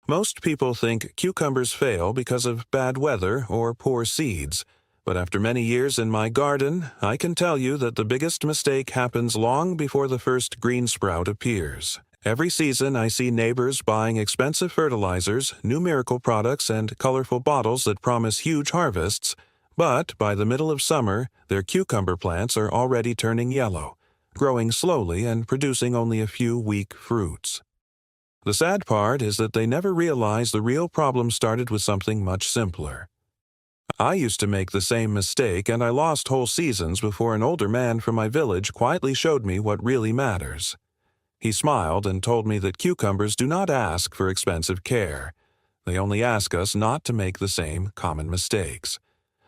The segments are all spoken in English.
Most people think cucumbers fail because of bad weather or poor seeds, but after many years in my garden, I can tell you that the biggest mistake happens long before the first green sprout appears. Every season I see neighbors buying expensive fertilizers, new miracle products, and colorful bottles that promise huge harvests, but by the middle of summer, their cucumber plants are already turning yellow, growing slowly and producing only a few weak fruits. The sad part is that they never realize the real problem started with something much simpler. I used to make the same mistake, and I lost whole seasons before an older man from my village quietly showed me what really matters. He smiled and told me that cucumbers do not ask for expensive care. They only ask us not to make the same common mistakes.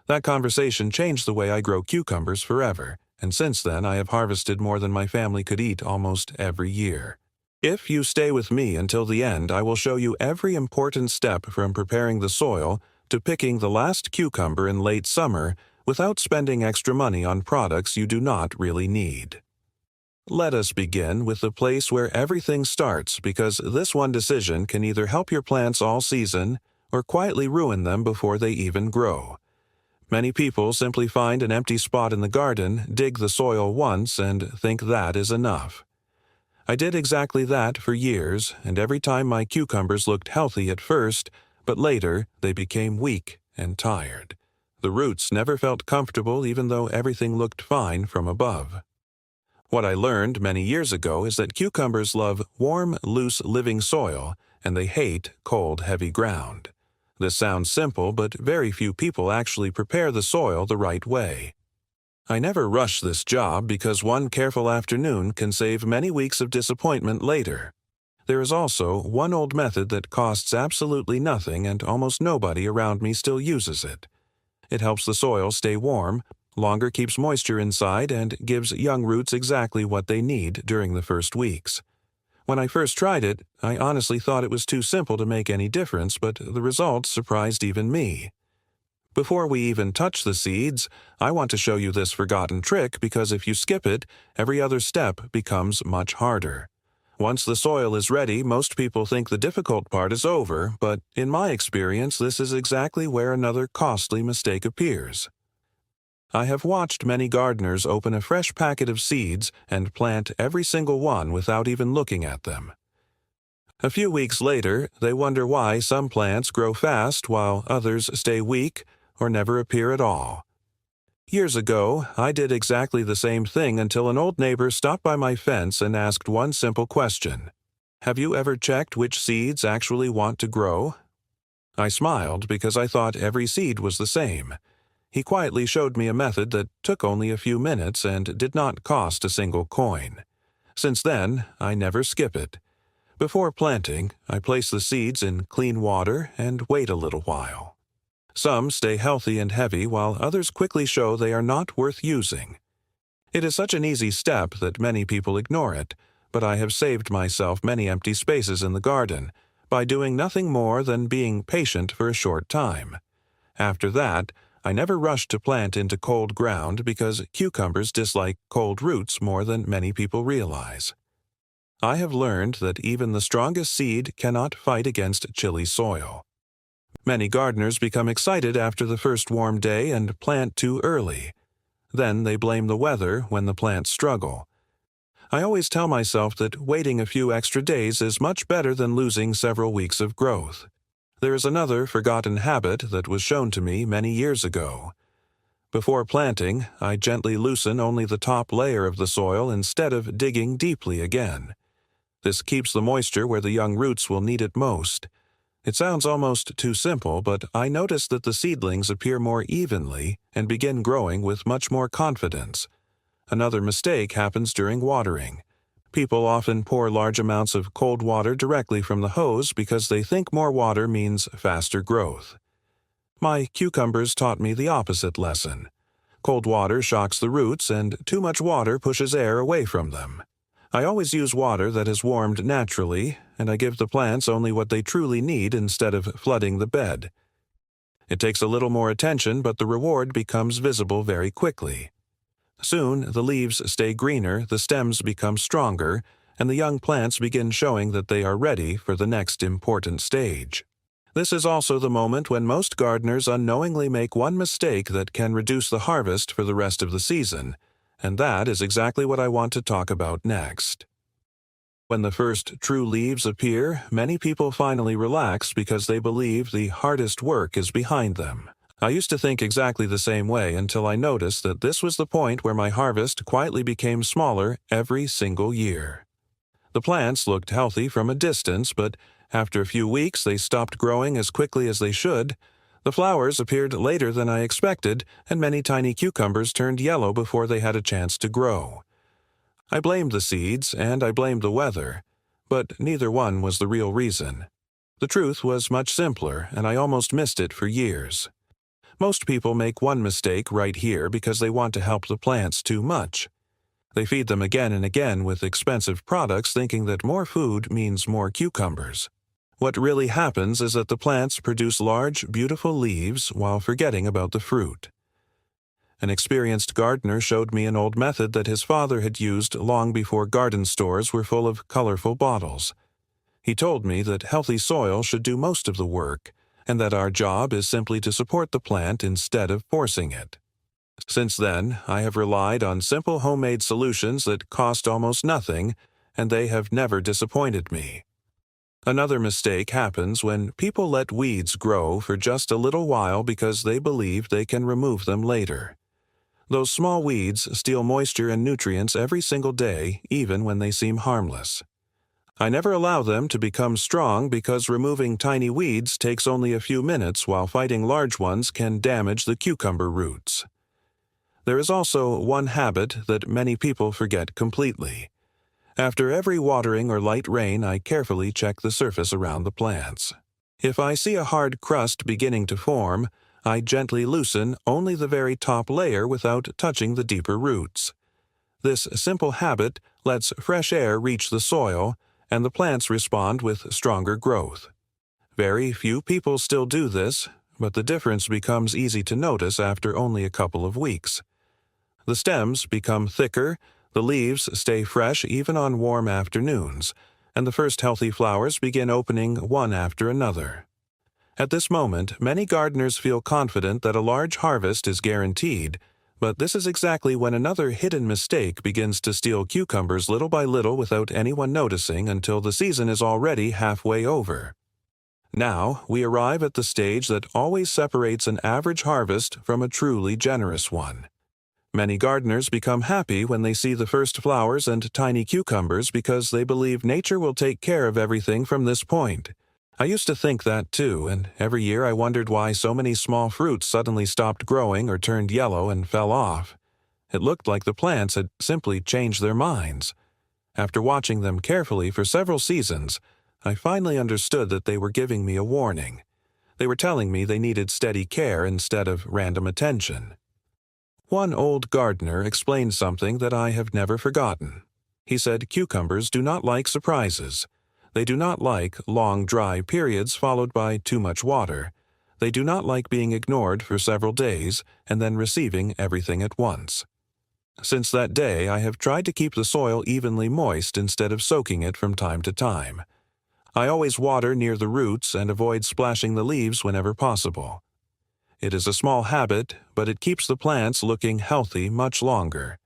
That conversation changed the way I grow cucumbers forever, and since then I have harvested more than my family could eat almost every year. If you stay with me until the end, I will show you every important step from preparing the soil to picking the last cucumber in late summer without spending extra money on products you do not really need. Let us begin with the place where everything starts, because this one decision can either help your plants all season or quietly ruin them before they even grow. Many people simply find an empty spot in the garden, dig the soil once, and think that is enough. I did exactly that for years, and every time my cucumbers looked healthy at first, but later they became weak and tired. The roots never felt comfortable even though everything looked fine from above. What I learned many years ago is that cucumbers love warm, loose, living soil, and they hate cold, heavy ground. This sounds simple, but very few people actually prepare the soil the right way. I never rush this job because one careful afternoon can save many weeks of disappointment later. There is also one old method that costs absolutely nothing, and almost nobody around me still uses it. It helps the soil stay warm, longer keeps moisture inside, and gives young roots exactly what they need during the first weeks. When I first tried it, I honestly thought it was too simple to make any difference, but the results surprised even me. Before we even touch the seeds, I want to show you this forgotten trick because if you skip it, every other step becomes much harder. Once the soil is ready, most people think the difficult part is over, but in my experience, this is exactly where another costly mistake appears. I have watched many gardeners open a fresh packet of seeds and plant every single one without even looking at them. A few weeks later, they wonder why some plants grow fast while others stay weak or never appear at all. Years ago, I did exactly the same thing until an old neighbor stopped by my fence and asked one simple question. Have you ever checked which seeds actually want to grow? I smiled because I thought every seed was the same. He quietly showed me a method that took only a few minutes and did not cost a single coin. Since then, I never skip it. Before planting, I place the seeds in clean water and wait a little while. Some stay healthy and heavy, while others quickly show they are not worth using. It is such an easy step that many people ignore it, but I have saved myself many empty spaces in the garden by doing nothing more than being patient for a short time. After that, I never rushed to plant into cold ground because cucumbers dislike cold roots more than many people realize. I have learned that even the strongest seed cannot fight against chilly soil. Many gardeners become excited after the first warm day and plant too early. Then they blame the weather when the plants struggle. I always tell myself that waiting a few extra days is much better than losing several weeks of growth. There is another forgotten habit that was shown to me many years ago. Before planting, I gently loosen only the top layer of the soil instead of digging deeply again. This keeps the moisture where the young roots will need it most. It sounds almost too simple, but I notice that the seedlings appear more evenly and begin growing with much more confidence. Another mistake happens during watering. People often pour large amounts of cold water directly from the hose because they think more water means faster growth. My cucumbers taught me the opposite lesson. Cold water shocks the roots, and too much water pushes air away from them. I always use water that is warmed naturally, and I give the plants only what they truly need instead of flooding the bed. It takes a little more attention, but the reward becomes visible very quickly. Soon, the leaves stay greener, the stems become stronger, and the young plants begin showing that they are ready for the next important stage. This is also the moment when most gardeners unknowingly make one mistake that can reduce the harvest for the rest of the season, and that is exactly what I want to talk about next. When the first true leaves appear, many people finally relax because they believe the hardest work is behind them. I used to think exactly the same way until I noticed that this was the point where my harvest quietly became smaller every single year. The plants looked healthy from a distance, but after a few weeks they stopped growing as quickly as they should. The flowers appeared later than I expected, and many tiny cucumbers turned yellow before they had a chance to grow. I blamed the seeds, and I blamed the weather, but neither one was the real reason. The truth was much simpler, and I almost missed it for years. Most people make one mistake right here because they want to help the plants too much. They feed them again and again with expensive products, thinking that more food means more cucumbers. What really happens is that the plants produce large, beautiful leaves while forgetting about the fruit. An experienced gardener showed me an old method that his father had used long before garden stores were full of colorful bottles. He told me that healthy soil should do most of the work, and that our job is simply to support the plant instead of forcing it. Since then, I have relied on simple homemade solutions that cost almost nothing, and they have never disappointed me. Another mistake happens when people let weeds grow for just a little while because they believe they can remove them later. Those small weeds steal moisture and nutrients every single day, even when they seem harmless. I never allow them to become strong because removing tiny weeds takes only a few minutes, while fighting large ones can damage the cucumber roots. There is also one habit that many people forget completely. After every watering or light rain, I carefully check the surface around the plants. If I see a hard crust beginning to form, I gently loosen only the very top layer without touching the deeper roots. This simple habit lets fresh air reach the soil, and the plants respond with stronger growth. Very few people still do this, but the difference becomes easy to notice after only a couple of weeks. The stems become thicker, the leaves stay fresh even on warm afternoons, and the first healthy flowers begin opening one after another. At this moment, many gardeners feel confident that a large harvest is guaranteed, but this is exactly when another hidden mistake begins to steal cucumbers little by little without anyone noticing until the season is already halfway over. Now, we arrive at the stage that always separates an average harvest from a truly generous one. Many gardeners become happy when they see the first flowers and tiny cucumbers because they believe nature will take care of everything from this point. I used to think that too, and every year I wondered why so many small fruits suddenly stopped growing or turned yellow and fell off. It looked like the plants had simply changed their minds. After watching them carefully for several seasons, I finally understood that they were giving me a warning. They were telling me they needed steady care instead of random attention. One old gardener explained something that I have never forgotten. He said cucumbers do not like surprises. They do not like long dry periods followed by too much water. They do not like being ignored for several days and then receiving everything at once. Since that day, I have tried to keep the soil evenly moist instead of soaking it from time to time. I always water near the roots and avoid splashing the leaves whenever possible. It is a small habit, but it keeps the plants looking healthy much longer.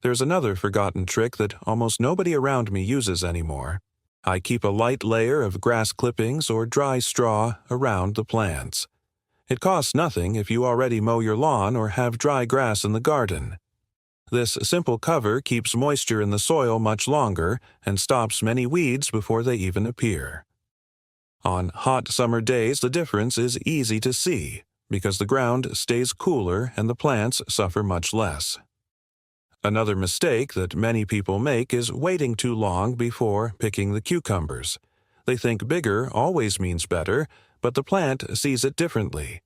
There's another forgotten trick that almost nobody around me uses anymore. I keep a light layer of grass clippings or dry straw around the plants. It costs nothing if you already mow your lawn or have dry grass in the garden. This simple cover keeps moisture in the soil much longer and stops many weeds before they even appear. On hot summer days, the difference is easy to see, because the ground stays cooler and the plants suffer much less. Another mistake that many people make is waiting too long before picking the cucumbers. They think bigger always means better, but the plant sees it differently.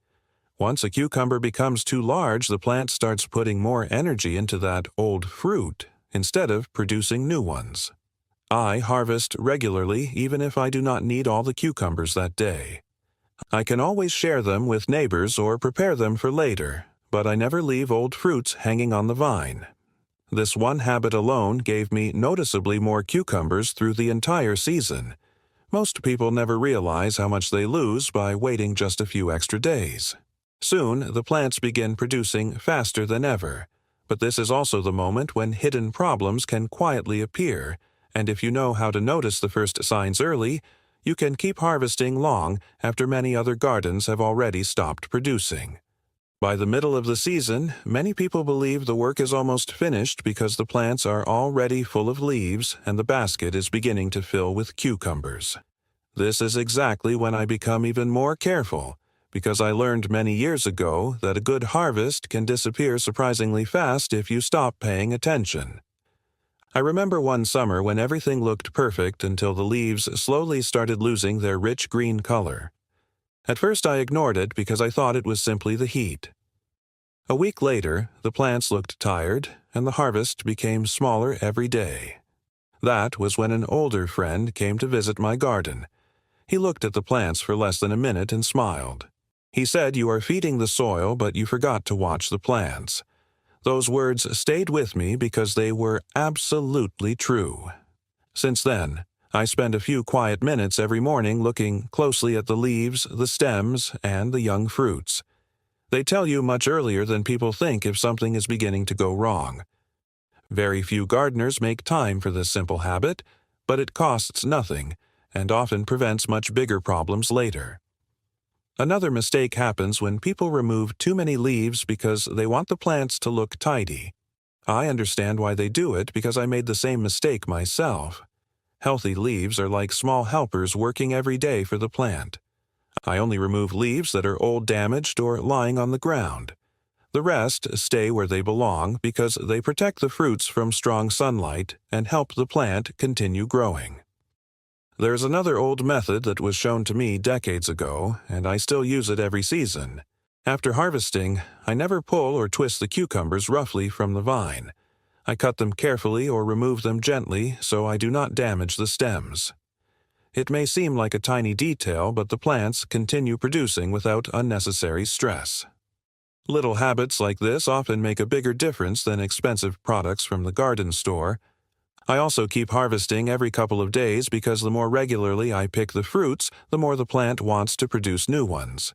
Once a cucumber becomes too large, the plant starts putting more energy into that old fruit instead of producing new ones. I harvest regularly even if I do not need all the cucumbers that day. I can always share them with neighbors or prepare them for later, but I never leave old fruits hanging on the vine. This one habit alone gave me noticeably more cucumbers through the entire season. Most people never realize how much they lose by waiting just a few extra days. Soon, the plants begin producing faster than ever. But this is also the moment when hidden problems can quietly appear, and if you know how to notice the first signs early, you can keep harvesting long after many other gardens have already stopped producing. By the middle of the season, many people believe the work is almost finished because the plants are already full of leaves and the basket is beginning to fill with cucumbers. This is exactly when I become even more careful, because I learned many years ago that a good harvest can disappear surprisingly fast if you stop paying attention. I remember one summer when everything looked perfect until the leaves slowly started losing their rich green color. At first I ignored it because I thought it was simply the heat. A week later, the plants looked tired, and the harvest became smaller every day. That was when an older friend came to visit my garden. He looked at the plants for less than a minute and smiled. He said, "You are feeding the soil, but you forgot to watch the plants." Those words stayed with me because they were absolutely true. Since then, I spend a few quiet minutes every morning looking closely at the leaves, the stems, and the young fruits. They tell you much earlier than people think if something is beginning to go wrong. Very few gardeners make time for this simple habit, but it costs nothing and often prevents much bigger problems later. Another mistake happens when people remove too many leaves because they want the plants to look tidy. I understand why they do it because I made the same mistake myself. Healthy leaves are like small helpers working every day for the plant. I only remove leaves that are old, damaged, or lying on the ground. The rest stay where they belong because they protect the fruits from strong sunlight and help the plant continue growing. There's another old method that was shown to me decades ago, and I still use it every season. After harvesting, I never pull or twist the cucumbers roughly from the vine. I cut them carefully or remove them gently so I do not damage the stems. It may seem like a tiny detail, but the plants continue producing without unnecessary stress. Little habits like this often make a bigger difference than expensive products from the garden store. I also keep harvesting every couple of days because the more regularly I pick the fruits, the more the plant wants to produce new ones.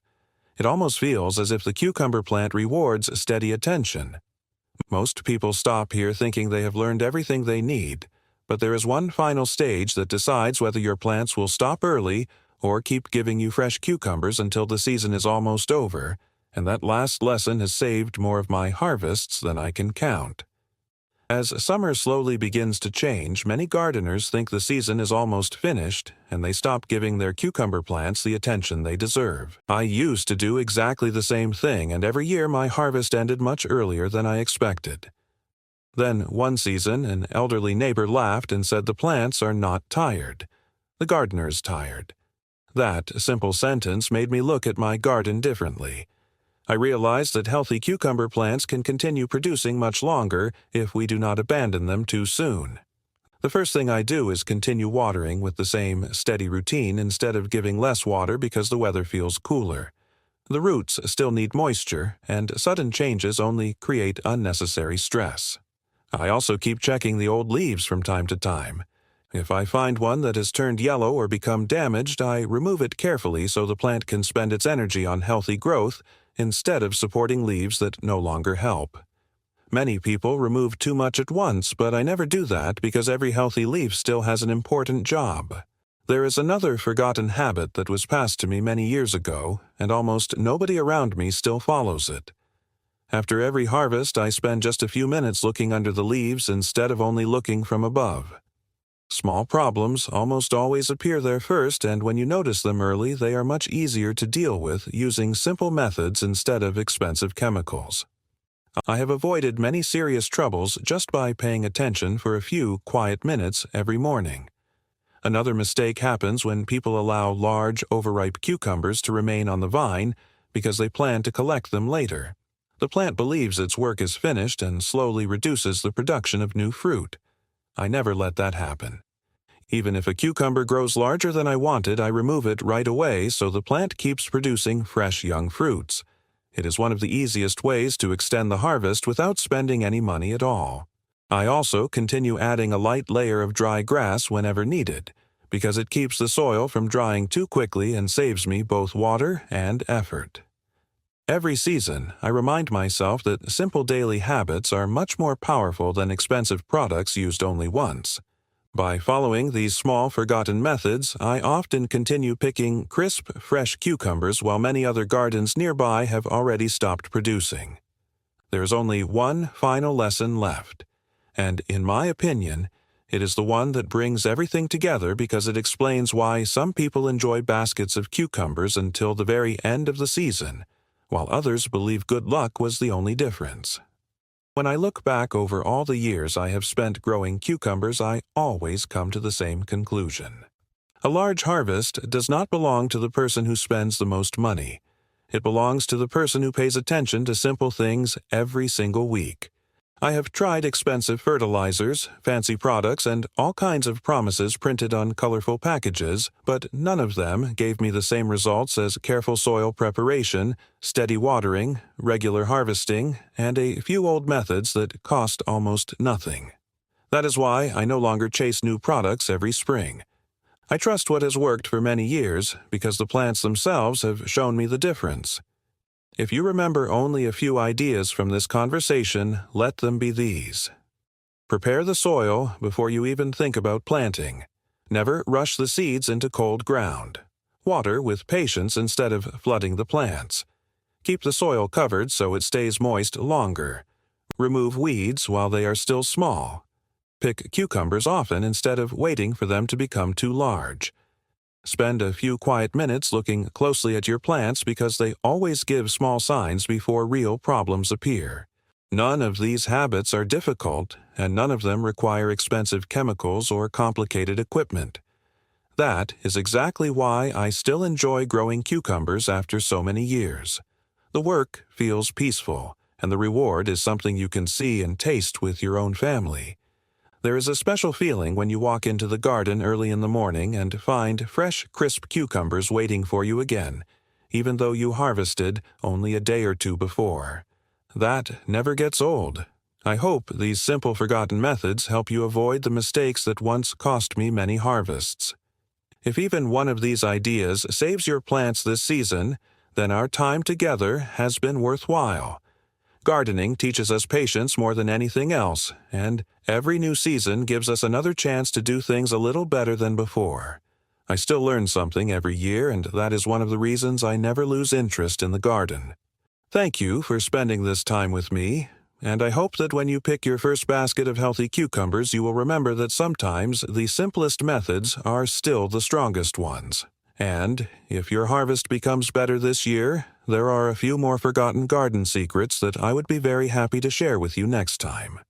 It almost feels as if the cucumber plant rewards steady attention. Most people stop here thinking they have learned everything they need, but there is one final stage that decides whether your plants will stop early or keep giving you fresh cucumbers until the season is almost over, and that last lesson has saved more of my harvests than I can count. As summer slowly begins to change, many gardeners think the season is almost finished, and they stop giving their cucumber plants the attention they deserve. I used to do exactly the same thing, and every year my harvest ended much earlier than I expected. Then, one season, an elderly neighbor laughed and said the plants are not tired. The gardener is tired. That simple sentence made me look at my garden differently. I realized that healthy cucumber plants can continue producing much longer if we do not abandon them too soon. The first thing I do is continue watering with the same steady routine instead of giving less water because the weather feels cooler. The roots still need moisture, and sudden changes only create unnecessary stress. I also keep checking the old leaves from time to time. If I find one that has turned yellow or become damaged, I remove it carefully so the plant can spend its energy on healthy growth instead of supporting leaves that no longer help. Many people remove too much at once, but I never do that because every healthy leaf still has an important job. There is another forgotten habit that was passed to me many years ago, and almost nobody around me still follows it. After every harvest, I spend just a few minutes looking under the leaves instead of only looking from above. Small problems almost always appear there first, and when you notice them early, they are much easier to deal with using simple methods instead of expensive chemicals. I have avoided many serious troubles just by paying attention for a few quiet minutes every morning. Another mistake happens when people allow large, overripe cucumbers to remain on the vine because they plan to collect them later. The plant believes its work is finished and slowly reduces the production of new fruit. I never let that happen. Even if a cucumber grows larger than I wanted, I remove it right away so the plant keeps producing fresh young fruits. It is one of the easiest ways to extend the harvest without spending any money at all. I also continue adding a light layer of dry grass whenever needed, because it keeps the soil from drying too quickly and saves me both water and effort. Every season, I remind myself that simple daily habits are much more powerful than expensive products used only once. By following these small, forgotten methods, I often continue picking crisp, fresh cucumbers while many other gardens nearby have already stopped producing. There is only one final lesson left, and in my opinion, it is the one that brings everything together because it explains why some people enjoy baskets of cucumbers until the very end of the season, while others believe good luck was the only difference. When I look back over all the years I have spent growing cucumbers, I always come to the same conclusion. A large harvest does not belong to the person who spends the most money. It belongs to the person who pays attention to simple things every single week. I have tried expensive fertilizers, fancy products, and all kinds of promises printed on colorful packages, but none of them gave me the same results as careful soil preparation, steady watering, regular harvesting, and a few old methods that cost almost nothing. That is why I no longer chase new products every spring. I trust what has worked for many years because the plants themselves have shown me the difference. If you remember only a few ideas from this conversation, let them be these. Prepare the soil before you even think about planting. Never rush the seeds into cold ground. Water with patience instead of flooding the plants. Keep the soil covered so it stays moist longer. Remove weeds while they are still small. Pick cucumbers often instead of waiting for them to become too large. Spend a few quiet minutes looking closely at your plants because they always give small signs before real problems appear. None of these habits are difficult, and none of them require expensive chemicals or complicated equipment. That is exactly why I still enjoy growing cucumbers after so many years. The work feels peaceful, and the reward is something you can see and taste with your own family. There is a special feeling when you walk into the garden early in the morning and find fresh, crisp cucumbers waiting for you again, even though you harvested only a day or two before. That never gets old. I hope these simple forgotten methods help you avoid the mistakes that once cost me many harvests. If even one of these ideas saves your plants this season, then our time together has been worthwhile. Gardening teaches us patience more than anything else, and every new season gives us another chance to do things a little better than before. I still learn something every year, and that is one of the reasons I never lose interest in the garden. Thank you for spending this time with me, and I hope that when you pick your first basket of healthy cucumbers, you will remember that sometimes the simplest methods are still the strongest ones. And if your harvest becomes better this year, there are a few more forgotten garden secrets that I would be very happy to share with you next time.